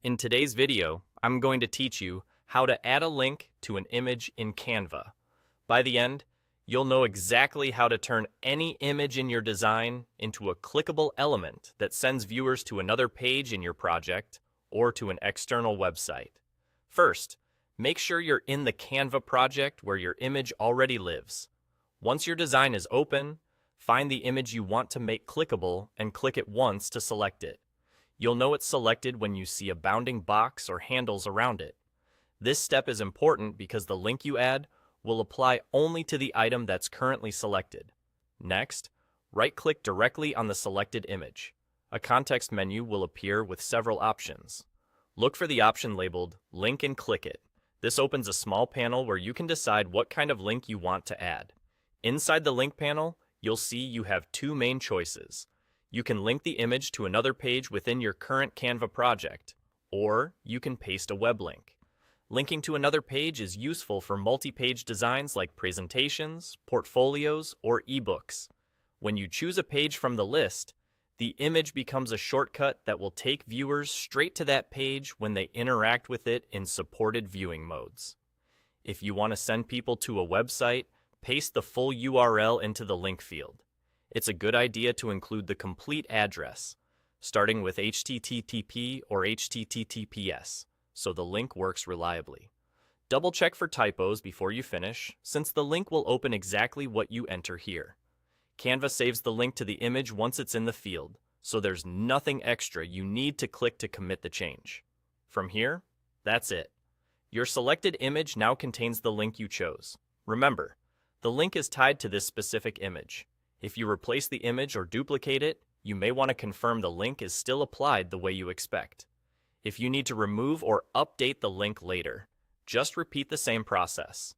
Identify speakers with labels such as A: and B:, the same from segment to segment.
A: In today's video, I'm going to teach you how to add a link to an image in Canva. By the end, you'll know exactly how to turn any image in your design into a clickable element that sends viewers to another page in your project or to an external website. First, make sure you're in the Canva project where your image already lives. Once your design is open, find the image you want to make clickable and click it once to select it. You'll know it's selected when you see a bounding box or handles around it. This step is important because the link you add will apply only to the item that's currently selected. Next, right-click directly on the selected image. A context menu will appear with several options. Look for the option labeled Link and click it. This opens a small panel where you can decide what kind of link you want to add. Inside the link panel, you'll see you have two main choices. You can link the image to another page within your current Canva project, or you can paste a web link. Linking to another page is useful for multi-page designs like presentations, portfolios, or ebooks. When you choose a page from the list, the image becomes a shortcut that will take viewers straight to that page when they interact with it in supported viewing modes. If you want to send people to a website, paste the full URL into the link field. It's a good idea to include the complete address, starting with HTTP or HTTPS, so the link works reliably. Double check for typos before you finish, since the link will open exactly what you enter here. Canva saves the link to the image once it's in the field, so there's nothing extra you need to click to commit the change. From here, that's it. Your selected image now contains the link you chose. Remember, the link is tied to this specific image. If you replace the image or duplicate it, you may want to confirm the link is still applied the way you expect. If you need to remove or update the link later, just repeat the same process.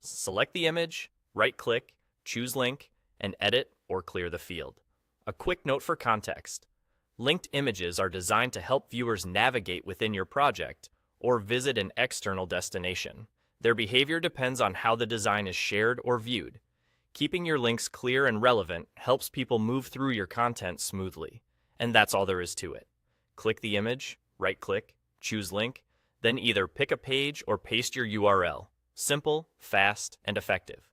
A: Select the image, right-click, choose link, and edit or clear the field. A quick note for context. Linked images are designed to help viewers navigate within your project or visit an external destination. Their behavior depends on how the design is shared or viewed. Keeping your links clear and relevant helps people move through your content smoothly. And that's all there is to it. Click the image, right-click, choose link, then either pick a page or paste your URL. Simple, fast, and effective.